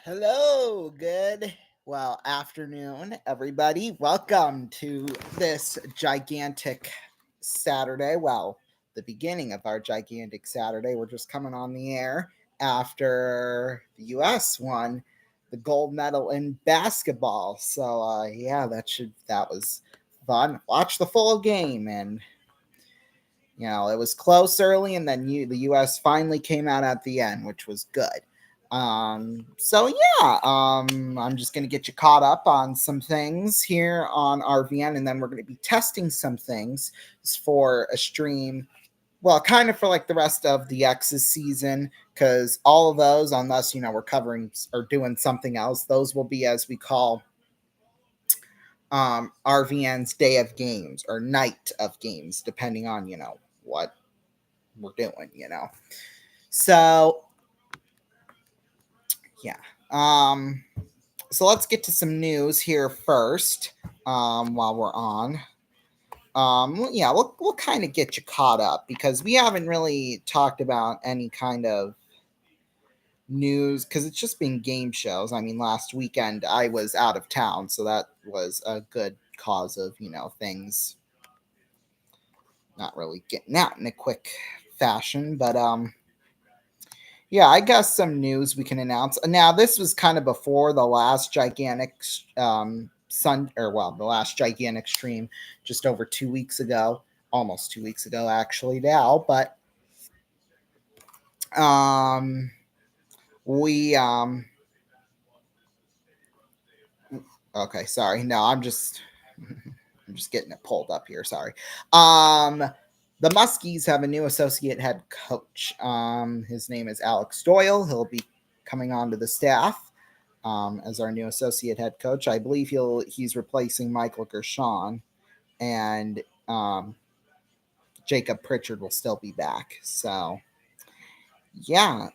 Hello, afternoon, everybody. Welcome to this gigantic Saturday. Well, the beginning of our gigantic Saturday. We're just coming on the air after the U.S. won the gold medal in basketball. So, yeah, that was fun. Watch the full game, and it was close early, and then the U.S. finally came out at the end, which was good. I'm just gonna get you caught up on some things here on RVN, and then we're gonna be testing some things for a stream. Well, kind of for like the rest of the X's season, because all of those, unless we're covering or doing something else, those will be as we call RVN's day of games or night of games, depending on what we're doing. So yeah. So let's get to some news here first. While we're on. We'll kind of get you caught up because we haven't really talked about any kind of news because it's just been game shows. I mean, last weekend I was out of town, so that was a good cause of things not really getting out in a quick fashion. But yeah, I guess some news we can announce. Now, this was kind of before the last gigantic the last gigantic stream just over 2 weeks ago, almost 2 weeks ago, actually, now. But we, okay, sorry. No, I'm just getting it pulled up here. Sorry. The Muskies have a new associate head coach. His name is Alex Doyle. He'll be coming onto the staff as our new associate head coach. I believe he's replacing Michael Gershon, and Jacob Pritchard will still be back. So yeah,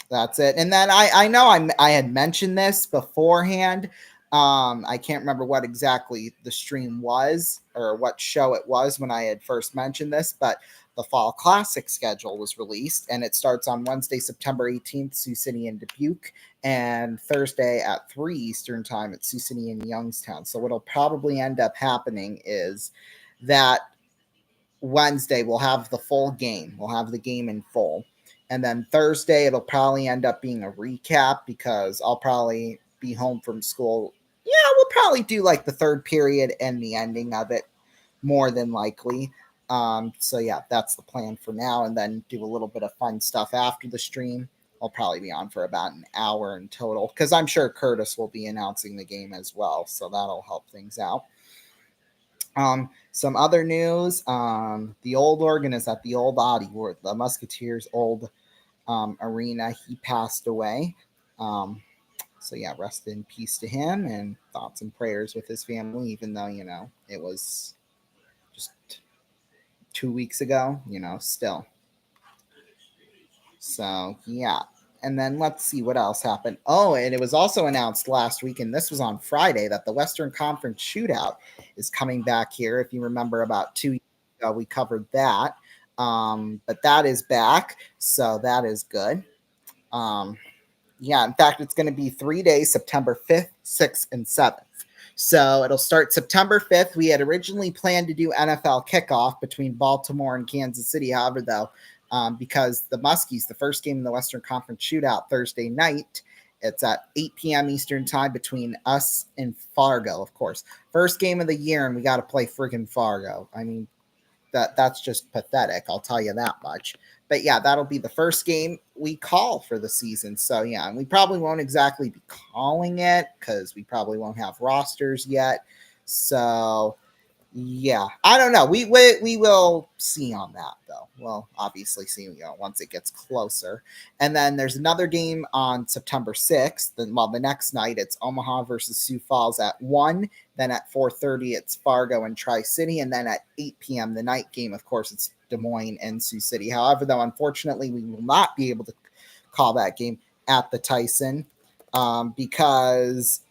that's it. And then I know I had mentioned this beforehand. I can't remember what exactly the stream was or what show it was when I had first mentioned this, but the Fall Classic schedule was released, and it starts on Wednesday, September 18th, Sioux City and Dubuque, and Thursday at 3 Eastern Time at Sioux City and Youngstown. So what'll probably end up happening is that Wednesday we'll have the full game. We'll have the game in full. And then Thursday it'll probably end up being a recap because I'll probably be home from school. Yeah, we'll probably do like the third period and the ending of it more than likely. So yeah, that's the plan for now, and then do a little bit of fun stuff after the stream. I'll probably be on for about an hour in total because I'm sure Curtis will be announcing the game as well, so that'll help things out. Some other news: the old organ is at the old Audi, the Musketeers' old arena. He passed away. So yeah, rest in peace to him, and thoughts and prayers with his family. Even though it was just 2 weeks ago, still. So yeah. And then let's see what else happened. Oh, and it was also announced last week, and this was on Friday, that the Western Conference Shootout is coming back here. If you remember, about 2 years ago, we covered that. But that is back, so that is good. Yeah, in fact, it's going to be 3 days, September 5th, 6th, and 7th. So it'll start September 5th. We had originally planned to do NFL kickoff between Baltimore and Kansas City. However, though, because the Muskies, the first game in the Western Conference Shootout Thursday night, it's at 8 p.m. Eastern Time between us and Fargo, of course. First game of the year, and we got to play friggin' Fargo. I mean, that's just pathetic. I'll tell you that much. But yeah, that'll be the first game we call for the season. So yeah, and we probably won't exactly be calling it because we probably won't have rosters yet. So yeah, I don't know. We will see on that though. We'll obviously see once it gets closer. And then there's another game on September 6th. Then the next night it's Omaha versus Sioux Falls at 1. Then at 4:30 it's Fargo and Tri-City, and then at 8 p.m. the night game. Of course, it's Des Moines and Sioux City. However, though, unfortunately, we will not be able to call that game at the Tyson because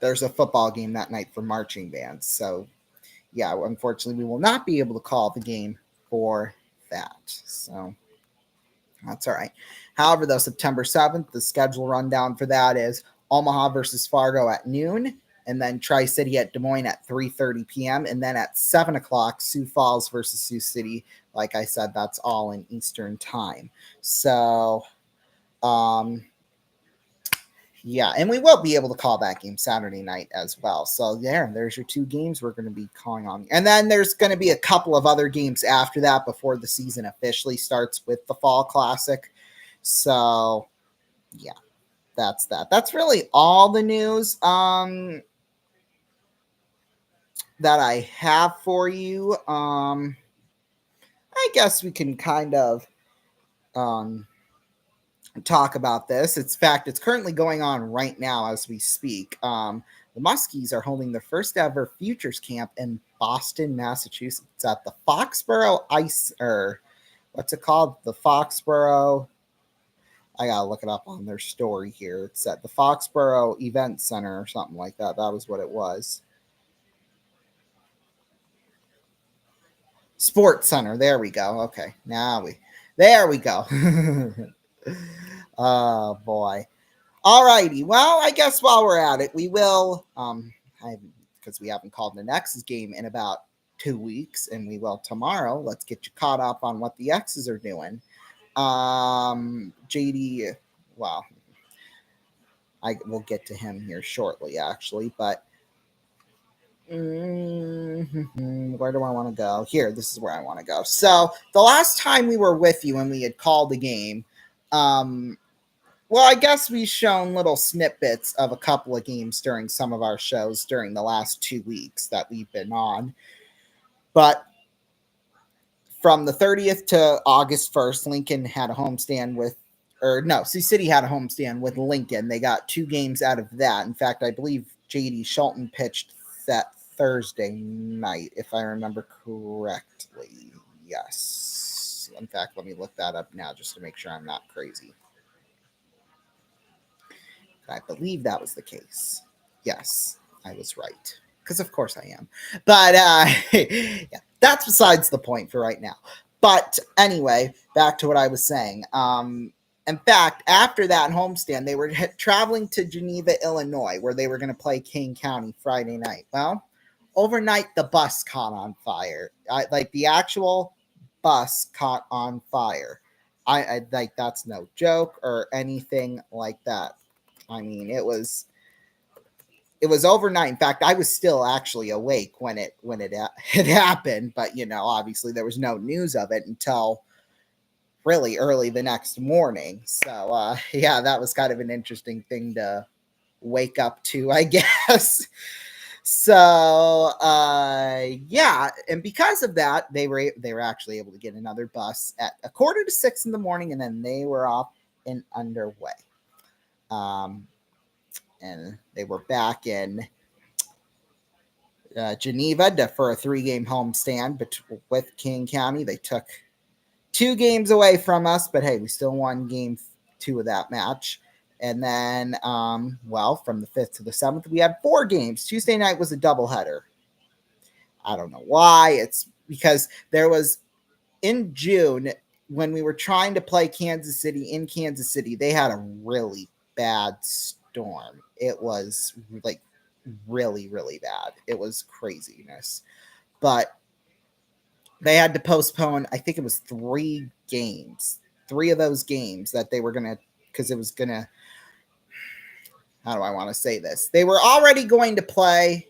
there's a football game that night for marching bands. So, yeah, unfortunately, we will not be able to call the game for that. So, That's all right. However, though, September 7th, the schedule rundown for that is Omaha versus Fargo at noon, and then Tri-City at Des Moines at 3:30 p.m. And then at 7 o'clock, Sioux Falls versus Sioux City. Like I said, that's all in Eastern time. So, yeah, and we will be able to call that game Saturday night as well. So there's your two games we're going to be calling on. And then there's going to be a couple of other games after that before the season officially starts with the Fall Classic. So, yeah, that's that. That's really all the news that I have for you. I guess we can kind of talk about this. In fact, it's currently going on right now as we speak. The Muskies are holding their first ever Futures Camp in Boston, Massachusetts at the Foxborough what's it called? The Foxborough. I gotta look it up on their story here. It's at the Foxborough Event Center or something like that. That was what it was. Sports Center. There we go. Okay, there we go. Oh boy. Alrighty. Well, I guess while we're at it, we will because we haven't called the X's game in about 2 weeks, and we will tomorrow. Let's get you caught up on what the X's are doing. JD, well, I will get to him here shortly, actually, but where do I want to go? Here, this is where I want to go. So the last time we were with you and we had called the game, well, I guess we've shown little snippets of a couple of games during some of our shows during the last 2 weeks that we've been on. But from the 30th to August 1st, Lincoln had a homestand Sioux City had a homestand with Lincoln. They got 2 games out of that. In fact, I believe J.D. Schulten pitched that Thursday night, if I remember correctly. Yes. In fact, let me look that up now just to make sure I'm not crazy. I believe that was the case. Yes, I was right. Because of course I am. But yeah, that's besides the point for right now. But anyway, back to what I was saying. In fact, after that homestand, they were traveling to Geneva, Illinois, where they were going to play Kane County Friday night. Well, overnight, the bus caught on fire. Like the actual bus caught on fire. I like that's no joke or anything like that. I mean, it was overnight. In fact, I was still actually awake when it had happened, but obviously there was no news of it until really early the next morning. So yeah, that was kind of an interesting thing to wake up to, I guess. So yeah, and because of that, they were actually able to get another bus at 5:45 in the morning, and then they were off and underway. And they were back in Geneva for a 3-game homestand with King County. They took 2 games away from us, but hey, we still won game 2 of that match. And then, well, from the 5th to the 7th, we had 4 games. Tuesday night was a doubleheader. I don't know why. It's because there was in June when we were trying to play Kansas City in Kansas City, they had a really bad storm. It was like really, really bad. It was craziness. But they had to postpone, I think it was 3 games. 3 of those games that they were going to, because it was going to, how do I want to say this? They were already going to play,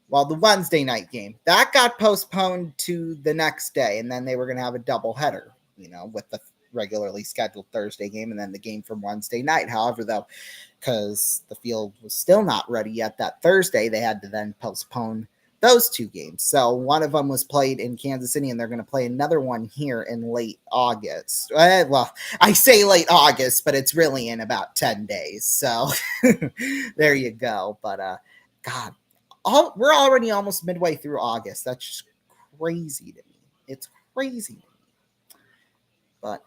well, the Wednesday night game. That got postponed to the next day, and then they were going to have a doubleheader, with the regularly scheduled Thursday game and then the game from Wednesday night. However, though, because the field was still not ready yet that Thursday, they had to then postpone those 2 games. So one of them was played in Kansas City, and they're going to play another one here in late August. Well, I say late August, but it's really in about 10 days. So there you go. But God, we're already almost midway through August. That's just crazy to me. It's crazy to me. But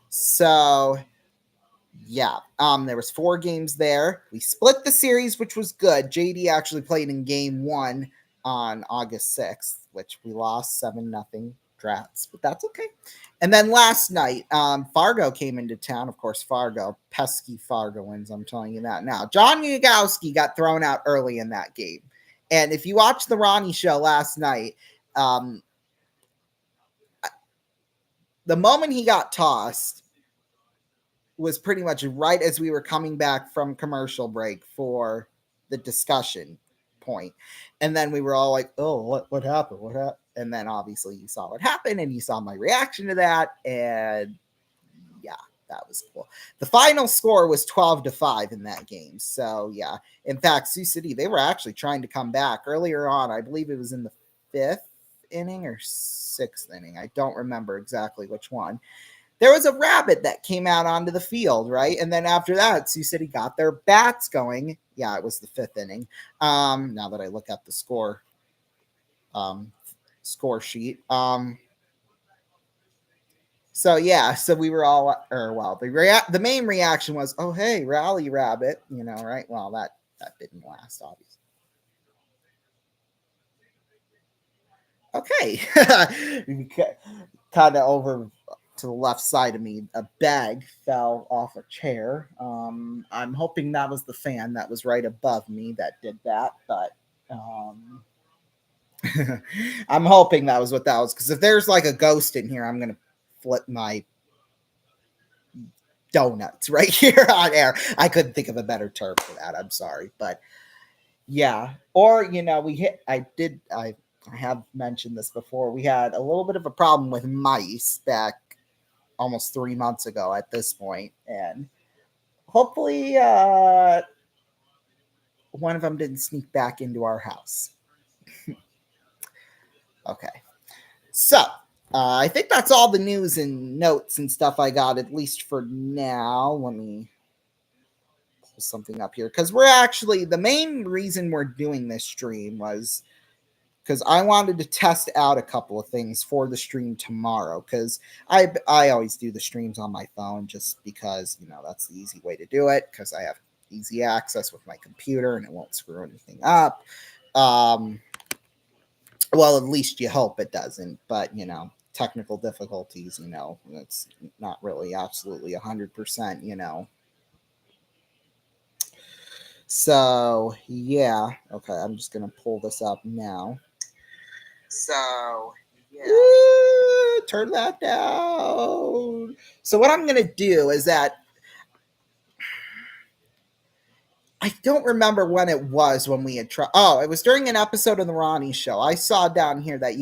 so yeah, there was 4 games there. We split the series, which was good. JD actually played in game 1 on August 6th, which we lost 7-0. Drats, but that's okay. And then last night, Fargo came into town. Of course, Fargo, pesky Fargoans. I'm telling you that now. John Yagowski got thrown out early in that game. And if you watched the Ronnie show last night, um, the moment he got tossed was pretty much right as we were coming back from commercial break for the discussion point. And then we were all like, oh, what happened? What happened? And then obviously you saw what happened and you saw my reaction to that. And yeah, that was cool. The final score was 12-5 in that game. So yeah, in fact, Sioux City, they were actually trying to come back earlier on. I believe it was in the 5th inning or 6th inning. I don't remember exactly which one. There was a rabbit that came out onto the field, right? And then after that, Sioux City got their bats going. Yeah, it was the 5th inning. Now that I look at the score sheet. So yeah, so we were all, the main reaction was, oh hey, rally rabbit, right? Well, that didn't last, obviously. Okay, kind of over to the left side of me, a bag fell off a chair. I'm hoping that was the fan that was right above me that did that, but I'm hoping that was what that was, because if there's like a ghost in here, I'm gonna flip my donuts right here on air. I couldn't think of a better term for that. I'm sorry, but yeah. Or I have mentioned this before. We had a little bit of a problem with mice back almost 3 months ago at this point, and hopefully one of them didn't sneak back into our house. Okay. So, I think that's all the news and notes and stuff I got, at least for now. Let me pull something up here, because the main reason we're doing this stream was because I wanted to test out a couple of things for the stream tomorrow, because I always do the streams on my phone just because, that's the easy way to do it, because I have easy access with my computer and it won't screw anything up. Well, at least you hope it doesn't, but technical difficulties, it's not really absolutely 100%. So yeah, okay, I'm just gonna pull this up now. So yeah, turn that down. So what I'm gonna do is that I don't remember when it was when we had tried. Oh, it was during an episode of the Ronnie Show. I saw down here that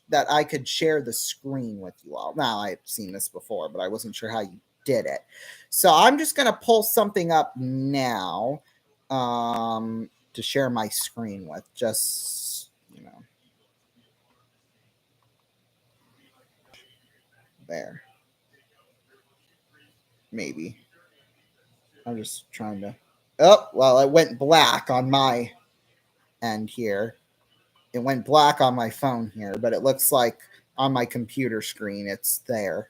that I could share the screen with you all. Now I've seen this before, but I wasn't sure how you did it. So I'm just gonna pull something up now, to share my screen with. Just there. Maybe I'm just trying to. Oh, well, it went black on my end here. It went black on my phone here, but it looks like on my computer screen it's there.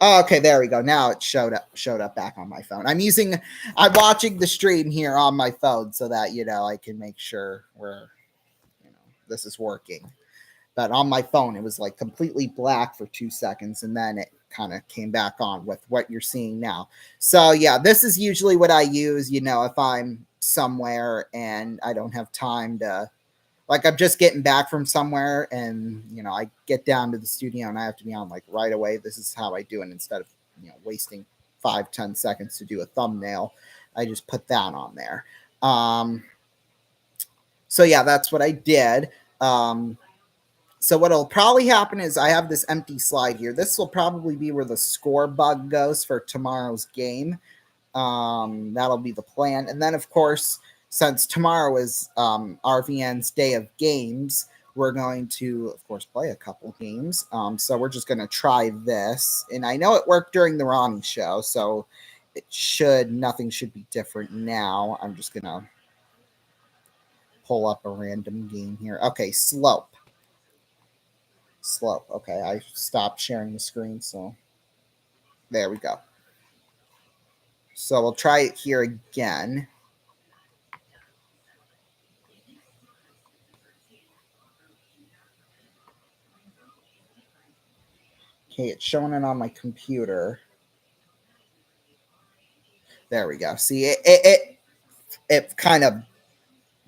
Oh, okay, there we go. Now it showed up back on my phone. I'm watching the stream here on my phone so that I can make sure this is working. But on my phone it was like completely black for 2 seconds, and then it kind of came back on with what you're seeing now. So yeah, this is usually what I use, if I'm somewhere and I don't have time to, like, I'm just getting back from somewhere and I get down to the studio and I have to be on like right away. This is how I do it. Instead of wasting 5-10 seconds to do a thumbnail, I just put that on there. So yeah, that's what I did. So what'll probably happen is I have this empty slide here. This will probably be where the score bug goes for tomorrow's game. That'll be the plan. And then, of course, since tomorrow is RVN's day of games, we're going to, of course, play a couple games. So we're just going to try this. And I know it worked during the Ronnie show, so nothing should be different now. I'm just going to pull up a random game here. Okay, Slope. Okay, I stopped sharing the screen, so there we go. So we'll try it here again. Okay, it's showing it on my computer. There we go. See, it kind of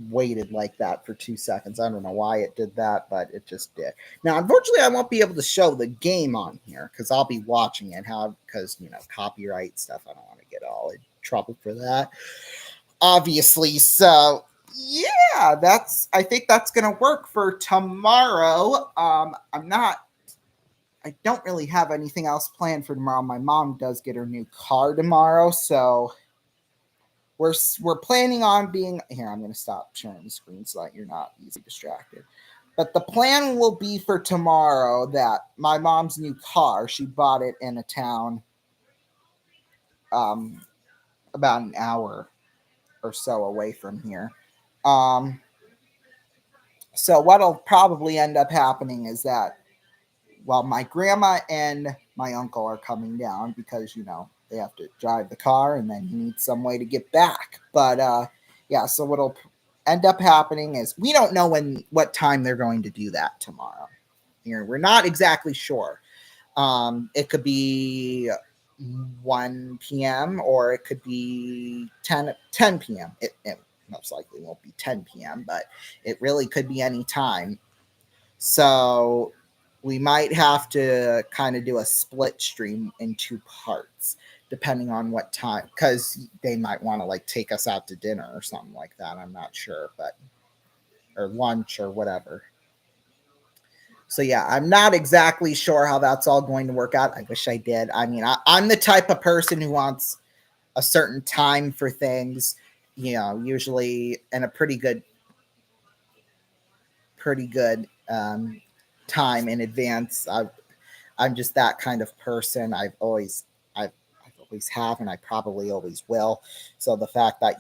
waited like that for 2 seconds. I don't know why it did that, but it just did. Now, unfortunately, I won't be able to show the game on here because I'll be watching it. How? Because copyright stuff. I don't want to get all in trouble for that, obviously. So yeah, I think that's gonna work for tomorrow. I don't really have anything else planned for tomorrow. My mom does get her new car tomorrow, so we're planning on being here. I'm going to stop sharing the screen so that you're not easily distracted. But the plan will be for tomorrow that my mom's new car, she bought it in a town um, about an hour or so away from here. Um, so what'll probably end up happening is that my grandma and my uncle are coming down because they have to drive the car and then he needs some way to get back. But yeah, so what'll end up happening is we don't know what time they're going to do that tomorrow. We're not exactly sure. It could be 1 p.m. or it could be 10 p.m. It most likely won't be 10 p.m., but it really could be any time. So we might have to kind of do a split stream in 2 parts, depending on what time, because they might want to take us out to dinner or something like that. I'm not sure, or lunch or whatever. So yeah, I'm not exactly sure how that's all going to work out. I wish I did. I mean, I'm the type of person who wants a certain time for things, usually in a pretty good time in advance. I'm just that kind of person. I've always have, and I probably always will. So the fact that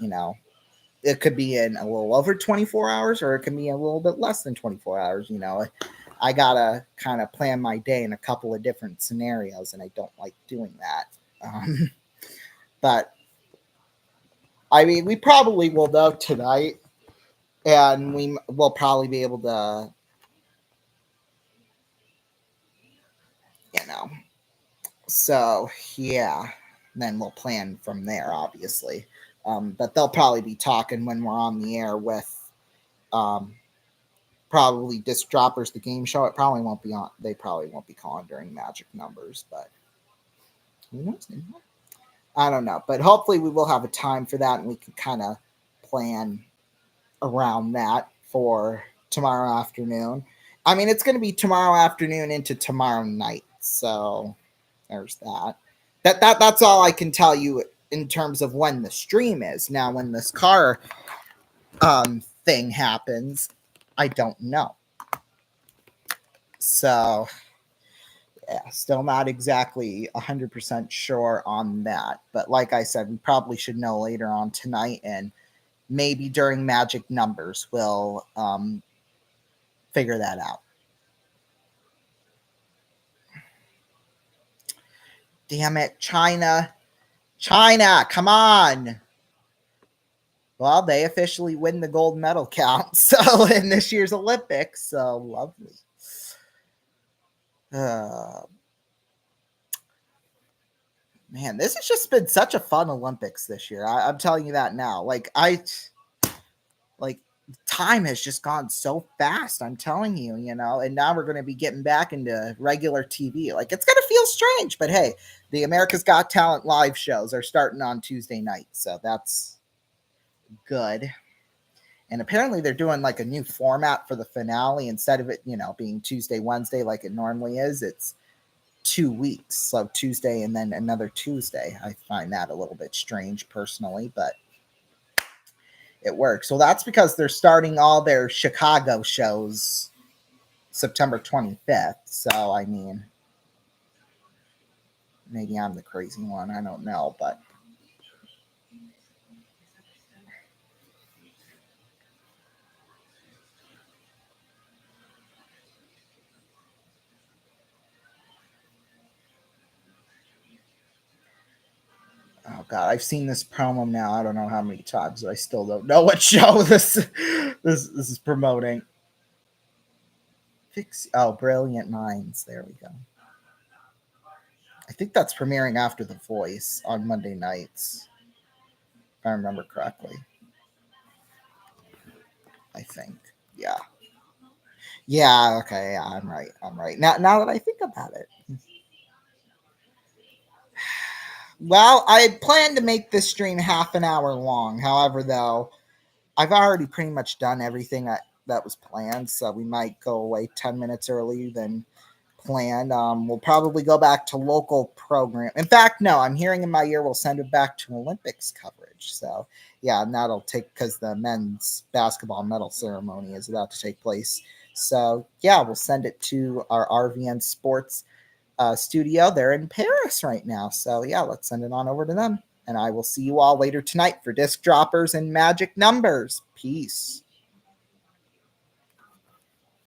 it could be in a little over 24 hours, or it can be a little bit less than 24 hours. I gotta kind of plan my day in a couple of different scenarios, and I don't like doing that. But I mean, we probably will know tonight, and we will probably be able to, you know. So yeah, then we'll plan from there, obviously. But they'll probably be talking when we're on the air with um, probably Disc Droppers, the game show. It probably won't be on. They probably won't be calling during Magic Numbers, but who knows? I don't know. But hopefully, we will have a time for that, and we can kind of plan around that for tomorrow afternoon. I mean, it's going to be tomorrow afternoon into tomorrow night, so there's that. That's all I can tell you in terms of when the stream is. Now, when this car thing happens, I don't know. So yeah, still not exactly 100% sure on that. But like I said, we probably should know later on tonight, and maybe during Magic Numbers we'll figure that out. Damn it, China, come on. Well, they officially win the gold medal count, so in this year's Olympics, so lovely. Man, this has just been such a fun Olympics this year. I'm telling you that now. Time has just gone so fast. I'm telling you, and now we're going to be getting back into regular TV. It's going to feel strange, but hey, the America's Got Talent live shows are starting on Tuesday night, so that's good. And apparently they're doing a new format for the finale. Instead of it, being Tuesday, Wednesday like it normally is, it's 2 weeks. So Tuesday and then another Tuesday. I find that a little bit strange personally, but it works. So that's because they're starting all their Chicago shows September 25th. So, I mean, maybe I'm the crazy one. I don't know, but oh god, I've seen this promo now. I don't know how many times, but I still don't know what show this is promoting. Brilliant minds. There we go. think that's premiering after The Voice on Monday nights, if I remember correctly. I think. Yeah. Yeah, okay, yeah, I'm right. I'm right. Now that I think about it. Well, I plan to make this stream half an hour long. However, though, I've already pretty much done everything that was planned, so we might go away 10 minutes earlier than planned. We'll probably go back to local program. In fact, no, I'm hearing in my ear we'll send it back to Olympics coverage. So, yeah, and that'll take because the men's basketball medal ceremony is about to take place. So, yeah, we'll send it to our RVN Sports studio. They're in Paris right now. So, yeah, let's send it on over to them. And I will see you all later tonight for Disc Droppers and Magic Numbers. Peace.